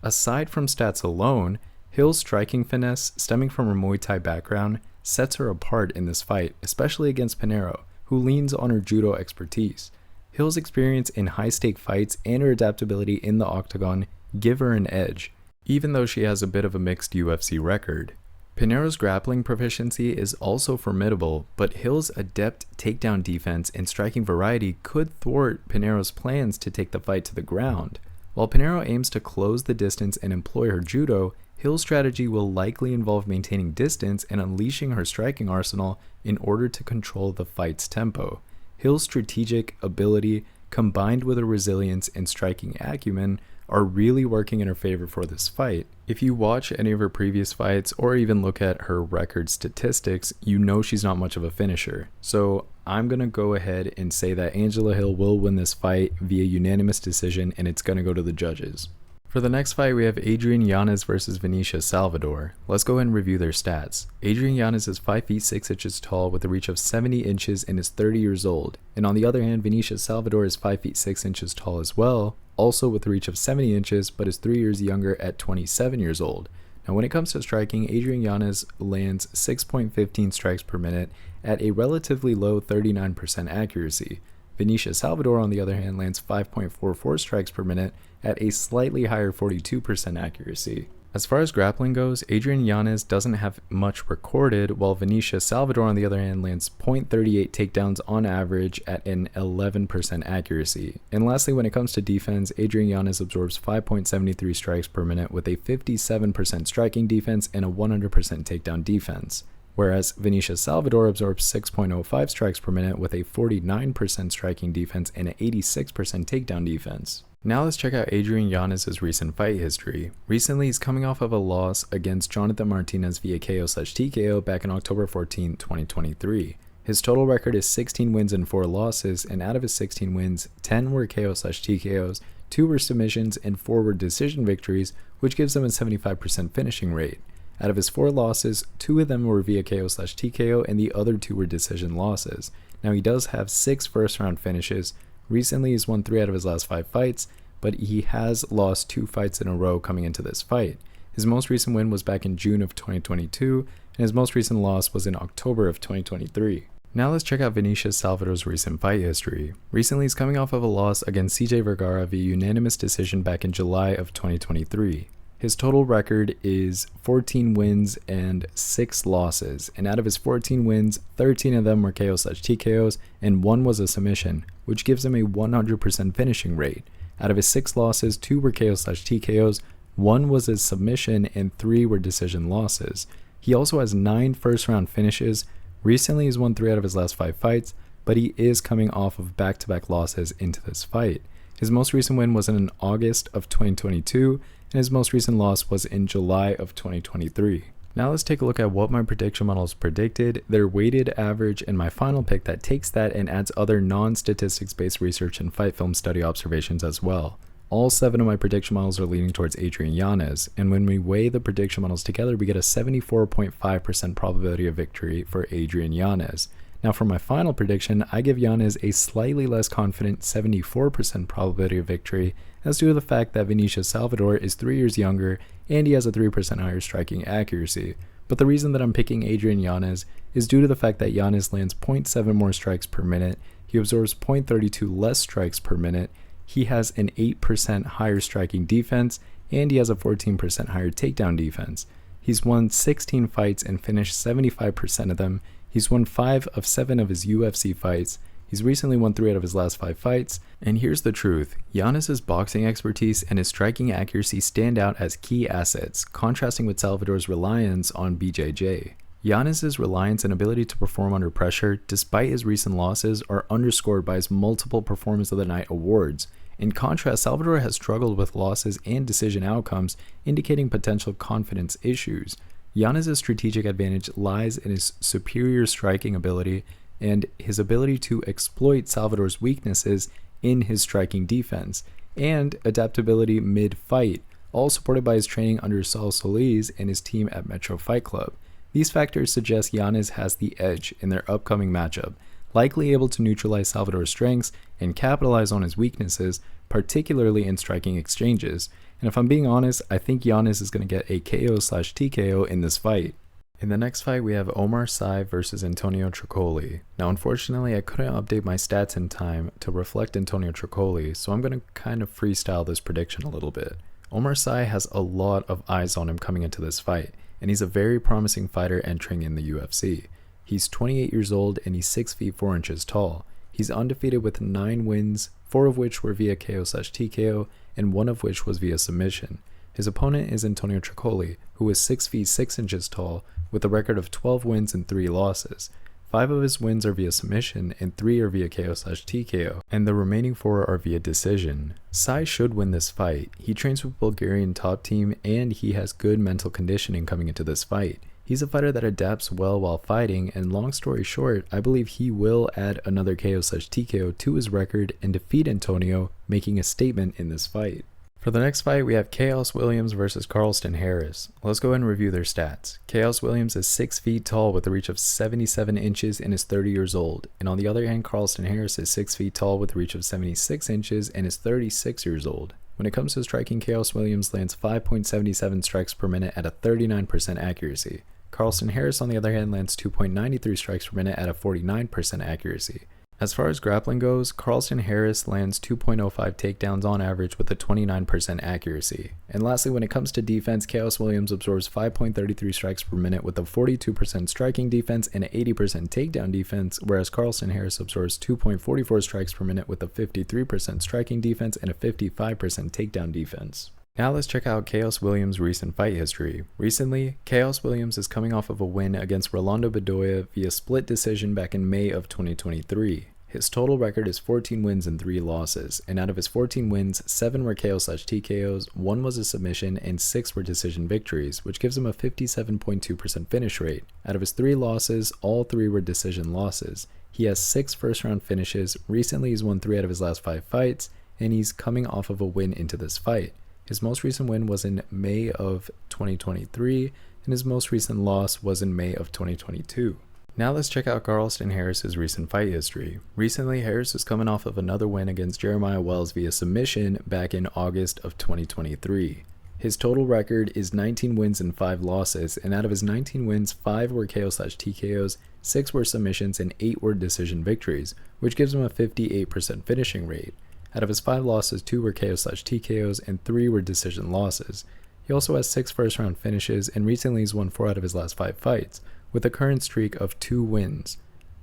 aside from stats alone, Hill's striking finesse, stemming from her Muay Thai background, sets her apart in this fight, especially against Pinheiro, who leans on her judo expertise. Hill's experience in high-stake fights and her adaptability in the octagon give her an edge, even though she has a bit of a mixed UFC record. Pinheiro's grappling proficiency is also formidable, but Hill's adept takedown defense and striking variety could thwart Pinheiro's plans to take the fight to the ground. While Pinheiro aims to close the distance and employ her judo, Hill's strategy will likely involve maintaining distance and unleashing her striking arsenal in order to control the fight's tempo. Hill's strategic ability, combined with her resilience and striking acumen, are really working in her favor for this fight. If you watch any of her previous fights or even look at her record statistics, you know she's not much of a finisher. So I'm going to go ahead and say that Angela Hill will win this fight via unanimous decision, and it's going to go to the judges. For For the next fight, we have Adrian Yanez versus Vinicius Salvador. Let's go ahead and review their stats. Adrian Yanez is 5 feet 6 inches tall with a reach of 70 inches and is 30 years old. And on the other hand, Vinicius Salvador is 5 feet 6 inches tall as well, also with a reach of 70 inches, but is 3 years younger at 27 years old. Now when it comes to striking, Adrian Yanez lands 6.15 strikes per minute at a relatively low 39% accuracy. Vinicius Salvador, on the other hand, lands 5.44 strikes per minute at a slightly higher 42% accuracy. As far as grappling goes, Adrian Yanez doesn't have much recorded, while Vinicius Salvador, on the other hand, lands 0.38 takedowns on average at an 11% accuracy. And lastly, when it comes to defense, Adrian Yanez absorbs 5.73 strikes per minute with a 57% striking defense and a 100% takedown defense, whereas Vinicius Salvador absorbs 6.05 strikes per minute with a 49% striking defense and an 86% takedown defense. Now let's check out Adrian Yanez's recent fight history. Recently, he's coming off of a loss against Jonathan Martinez via KO/TKO back in October 14, 2023. His total record is 16 wins and 4 losses, and out of his 16 wins, 10 were KO/TKOs, 2 were submissions, and 4 were decision victories, which gives him a 75% finishing rate. Out of his 4 losses, 2 of them were via KO/TKO and the other 2 were decision losses. Now he does have 6 first-round finishes. Recently he's won 3 out of his last 5 fights, but he has lost 2 fights in a row coming into this fight. His most recent win was back in June of 2022, and his most recent loss was in October of 2023. Now let's check out Vinicius Salvador's recent fight history. Recently he's coming off of a loss against CJ Vergara via unanimous decision back in July of 2023. His total record is 14 wins and 6 losses, and out of his 14 wins, 13 of them were KO/TKOs and 1 was a submission, which gives him a 100% finishing rate. Out of his 6 losses, 2 were KO/TKOs, 1 was a submission, and 3 were decision losses. He also has 9 first-round finishes. Recently he's won 3 out of his last 5 fights, but he is coming off of back-to-back losses into this fight. His most recent win was in August of 2022, and his most recent loss was in July of 2023. Now let's take a look at what my prediction models predicted, their weighted average, and my final pick that takes that and adds other non-statistics based research and fight film study observations as well. All 7 of my prediction models are leaning towards Adrian Yanez, and when we weigh the prediction models together, we get a 74.5% probability of victory for Adrian Yanez. Now for my final prediction, I give Yanez a slightly less confident 74% probability of victory, as due to the fact that Vinicius Salvador is 3 years younger and he has a 3% higher striking accuracy. But the reason that I'm picking Adrian Yanez is due to the fact that Yanez lands 0.7 more strikes per minute, he absorbs 0.32 less strikes per minute, he has an 8% higher striking defense, and he has a 14% higher takedown defense. He's won 16 fights and finished 75% of them. He's won 5 of 7 of his UFC fights. He's recently won 3 out of his last 5 fights. And here's the truth, Yanez's boxing expertise and his striking accuracy stand out as key assets, contrasting with Salvador's reliance on BJJ. Yanez's reliance and ability to perform under pressure, despite his recent losses, are underscored by his multiple Performance of the Night awards. In contrast, Salvador has struggled with losses and decision outcomes, indicating potential confidence issues. Yanez's strategic advantage lies in his superior striking ability and his ability to exploit Salvador's weaknesses in his striking defense, and adaptability mid-fight, all supported by his training under Saul Solis and his team at Metro Fight Club. These factors suggest Yanez has the edge in their upcoming matchup, likely able to neutralize Salvador's strengths and capitalize on his weaknesses, particularly in striking exchanges. And if I'm being honest, I think Yanez is going to get a KO/TKO in this fight. In the next fight, we have Omar Sy versus Antonio Tricoli. Now, unfortunately, I couldn't update my stats in time to reflect Antonio Tricoli, so I'm going to kind of freestyle this prediction a little bit. Omar Sy has a lot of eyes on him coming into this fight, and he's a very promising fighter entering in the UFC. He's 28 years old and he's 6 feet 4 inches tall. He's undefeated with 9 wins, 4 of which were via KO/TKO, and 1 of which was via submission. His opponent is Antonio Tricoli, who is 6 feet 6 inches tall, with a record of 12 wins and 3 losses. 5 of his wins are via submission and 3 are via KO/TKO, and the remaining 4 are via decision. Sy should win this fight. He trains with Bulgarian top team and he has good mental conditioning coming into this fight. He's a fighter that adapts well while fighting, and long story short, I believe he will add another KO/TKO to his record and defeat Antonio, making a statement in this fight. For the next fight, we have Khaos Williams versus Carlston Harris. Let's go ahead and review their stats. Khaos Williams is 6 feet tall with a reach of 77 inches and is 30 years old. And on the other hand, Carlston Harris is 6 feet tall with a reach of 76 inches and is 36 years old. When it comes to striking, Khaos Williams lands 5.77 strikes per minute at a 39% accuracy. Carlston Harris, on the other hand, lands 2.93 strikes per minute at a 49% accuracy. As far as grappling goes, Carlston Harris lands 2.05 takedowns on average with a 29% accuracy. And lastly, when it comes to defense, Khaos Williams absorbs 5.33 strikes per minute with a 42% striking defense and an 80% takedown defense, whereas Carlston Harris absorbs 2.44 strikes per minute with a 53% striking defense and a 55% takedown defense. Now let's check out Khaos Williams' recent fight history. Recently, Khaos Williams is coming off of a win against Rolando Bedoya via split decision back in May of 2023. His total record is 14 wins and 3 losses, and out of his 14 wins, 7 were KO/TKOs, 1 was a submission, and 6 were decision victories, which gives him a 57.2% finish rate. Out of his 3 losses, all 3 were decision losses. He has 6 first-round finishes. Recently, he's won 3 out of his last 5 fights, and he's coming off of a win into this fight. His most recent win was in May of 2023, and his most recent loss was in May of 2022. Now let's check out Carlston Harris's recent fight history. Recently, Harris is coming off of another win against Jeremiah Wells via submission back in August of 2023. His total record is 19 wins and 5 losses, and out of his 19 wins, 5 were KO/TKOs, 6 were submissions, and 8 were decision victories, which gives him a 58% finishing rate. Out of his 5 losses, 2 were KO/TKOs and 3 were decision losses. He also has 6 first-round finishes, and recently he's won 4 out of his last 5 fights, with a current streak of 2 wins.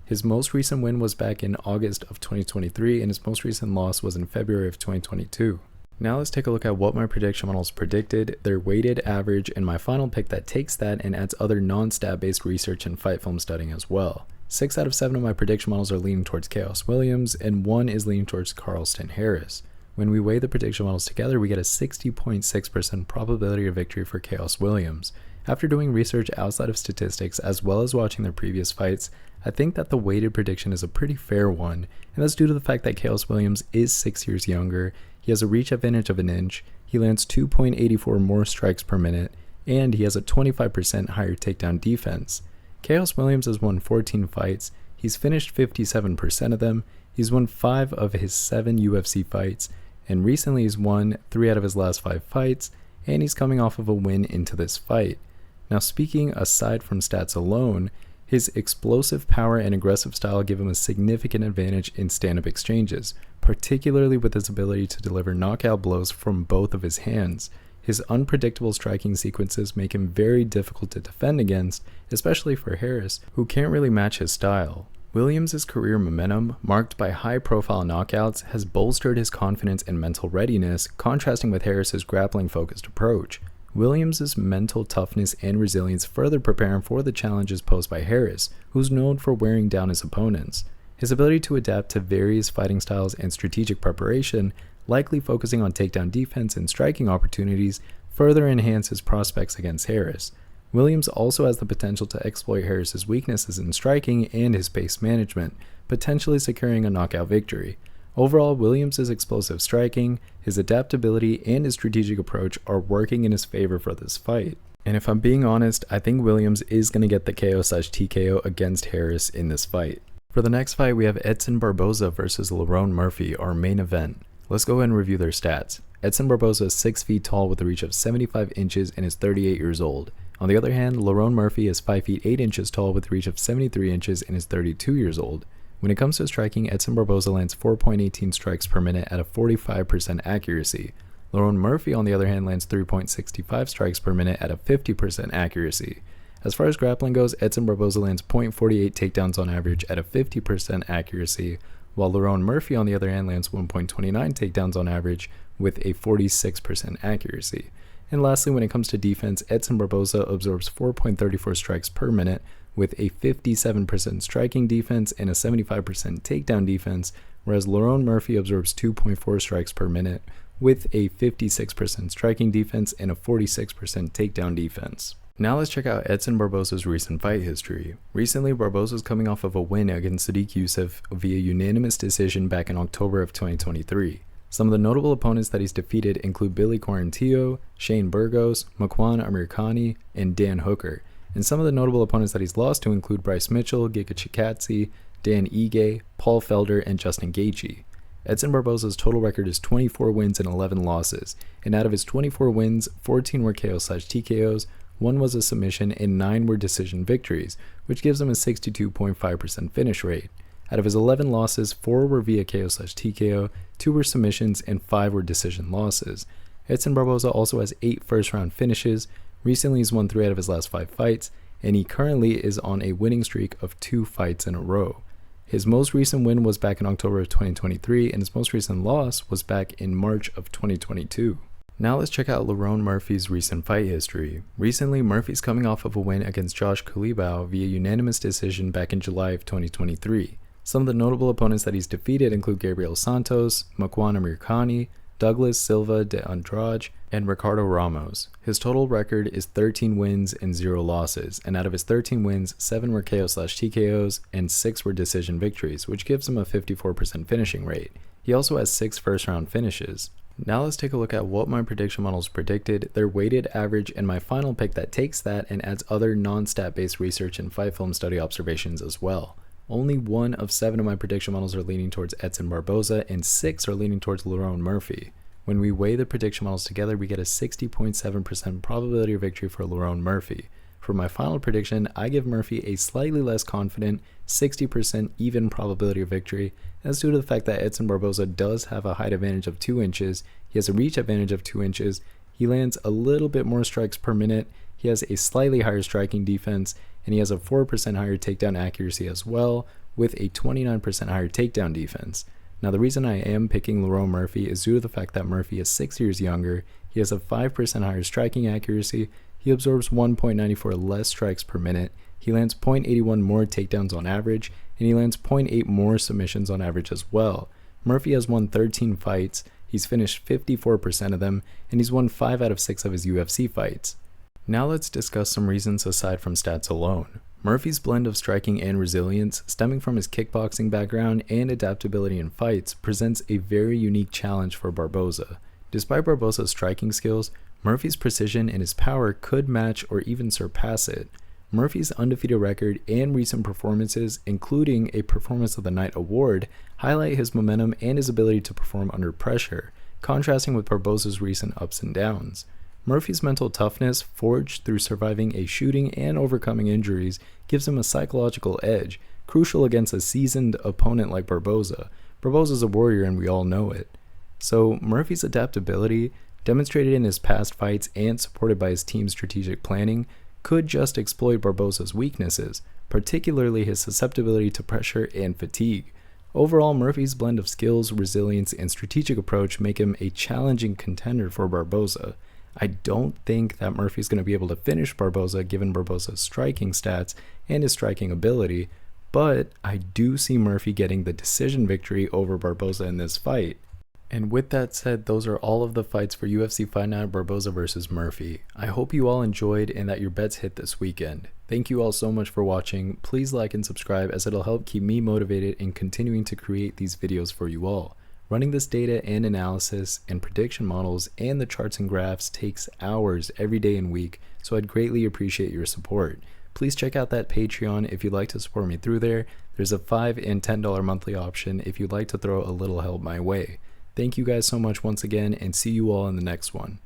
His most recent win was back in August of 2023, and his most recent loss was in February of 2022. Now let's take a look at what my prediction models predicted, their weighted average, and my final pick that takes that and adds other non-stat based research and fight film studying as well. 6 out of 7 of my prediction models are leaning towards Khaos Williams, and 1 is leaning towards Carlston Harris. When we weigh the prediction models together, we get a 60.6% probability of victory for Khaos Williams. After doing research outside of statistics as well as watching their previous fights, I think that the weighted prediction is a pretty fair one, and that's due to the fact that Khaos Williams is 6 years younger, he has a reach advantage of an inch, he lands 2.84 more strikes per minute, and he has a 25% higher takedown defense. Khaos Williams has won 14 fights, he's finished 57% of them, he's won 5 of his 7 UFC fights, and recently he's won 3 out of his last 5 fights, and he's coming off of a win into this fight. Now, speaking aside from stats alone, his explosive power and aggressive style give him a significant advantage in stand-up exchanges, particularly with his ability to deliver knockout blows from both of his hands. His unpredictable striking sequences make him very difficult to defend against, especially for Harris, who can't really match his style. Williams' career momentum, marked by high-profile knockouts, has bolstered his confidence and mental readiness, contrasting with Harris's grappling-focused approach. Williams' mental toughness and resilience further prepare him for the challenges posed by Harris, who's known for wearing down his opponents. His ability to adapt to various fighting styles and strategic preparation, likely focusing on takedown defense and striking opportunities, further enhance his prospects against Harris. Williams also has the potential to exploit Harris's weaknesses in striking and his pace management, potentially securing a knockout victory. Overall, Williams' explosive striking, his adaptability, and his strategic approach are working in his favor for this fight. And if I'm being honest, I think Williams is going to get the KO/TKO against Harris in this fight. For the next fight, we have Edson Barboza versus Lerone Murphy, our main event. Let's go ahead and review their stats. Edson Barboza is 6 feet tall with a reach of 75 inches and is 38 years old. On the other hand, Lerone Murphy is 5 feet 8 inches tall with a reach of 73 inches and is 32 years old. When it comes to striking, Edson Barboza lands 4.18 strikes per minute at a 45% accuracy. Lerone Murphy, on the other hand, lands 3.65 strikes per minute at a 50% accuracy. As far as grappling goes, Edson Barboza lands 0.48 takedowns on average at a 50% accuracy, while Lerone Murphy, on the other hand, lands 1.29 takedowns on average with a 46% accuracy. And lastly, when it comes to defense, Edson Barboza absorbs 4.34 strikes per minute with a 57% striking defense and a 75% takedown defense, whereas Lerone Murphy absorbs 2.4 strikes per minute with a 56% striking defense and a 46% takedown defense. Now let's check out Edson Barboza's recent fight history. Recently, Barboza is coming off of a win against Sadiq Youssef via unanimous decision back in October of 2023. Some of the notable opponents that he's defeated include Billy Quarantillo, Shane Burgos, Makwan Amirkhani, and Dan Hooker. And some of the notable opponents that he's lost to include Bryce Mitchell, Giga Chikadze, Dan Ige, Paul Felder, and Justin Gaethje. Edson Barboza's total record is 24 wins and 11 losses, and out of his 24 wins, 14 were KO/TKOs, 1 was a submission, and 9 were decision victories, which gives him a 62.5% finish rate. Out of his 11 losses, 4 were via KO/TKO, 2 were submissions, and 5 were decision losses. Edson Barboza also has 8 first-round finishes. Recently, he's won 3 out of his last 5 fights, and he currently is on a winning streak of 2 fights in a row. His most recent win was back in October of 2023, and his most recent loss was back in March of 2022. Now let's check out Lerone Murphy's recent fight history. Recently, Murphy's coming off of a win against Josh Kulibau via unanimous decision back in July of 2023. Some of the notable opponents that he's defeated include Gabriel Santos, Makwan Amirkhani, Douglas Silva de Andrade, and Ricardo Ramos. His total record is 13 wins and 0 losses, and out of his 13 wins, 7 were KO/TKOs and 6 were decision victories, which gives him a 54% finishing rate. He also has 6 first-round finishes. Now let's take a look at what my prediction models predicted, their weighted average, and my final pick that takes that and adds other non-stat based research and fight film study observations as well. Only 1 of 7 of my prediction models are leaning towards Edson Barboza, and 6 are leaning towards Lerone Murphy. When we weigh the prediction models together, we get a 60.7% probability of victory for Lerone Murphy. For my final prediction, I give Murphy a slightly less confident 60% even probability of victory. That's due to the fact that Edson Barboza does have a height advantage of 2 inches, he has a reach advantage of 2 inches, he lands a little bit more strikes per minute, he has a slightly higher striking defense, and he has a 4% higher takedown accuracy as well, with a 29% higher takedown defense. Now the reason I am picking Lerone Murphy is due to the fact that Murphy is 6 years younger, he has a 5% higher striking accuracy, he absorbs 1.94 less strikes per minute, he lands 0.81 more takedowns on average, and he lands 0.8 more submissions on average as well. Murphy has won 13 fights, he's finished 54% of them, and he's won 5 out of 6 of his UFC fights. Now let's discuss some reasons aside from stats alone. Murphy's blend of striking and resilience, stemming from his kickboxing background and adaptability in fights, presents a very unique challenge for Barboza. Despite Barboza's striking skills, Murphy's precision and his power could match or even surpass it. Murphy's undefeated record and recent performances, including a Performance of the Night award, highlight his momentum and his ability to perform under pressure, contrasting with Barboza's recent ups and downs. Murphy's mental toughness, forged through surviving a shooting and overcoming injuries, gives him a psychological edge, crucial against a seasoned opponent like Barboza. Barboza's a warrior and we all know it. So Murphy's adaptability, demonstrated in his past fights and supported by his team's strategic planning, could just exploit Barboza's weaknesses, particularly his susceptibility to pressure and fatigue. Overall, Murphy's blend of skills, resilience, and strategic approach make him a challenging contender for Barboza. I don't think that Murphy's going to be able to finish Barboza given Barboza's striking stats and his striking ability, but I do see Murphy getting the decision victory over Barboza in this fight. And with that said, those are all of the fights for UFC Fight Night Barboza versus Murphy. I hope you all enjoyed and that your bets hit this weekend. Thank you all so much for watching. Please like and subscribe as it'll help keep me motivated in continuing to create these videos for you all. Running this data and analysis and prediction models and the charts and graphs takes hours every day and week, so I'd greatly appreciate your support. Please check out that Patreon if you'd like to support me through there. There's a $5 and $10 monthly option if you'd like to throw a little help my way. Thank you guys so much once again, and see you all in the next one.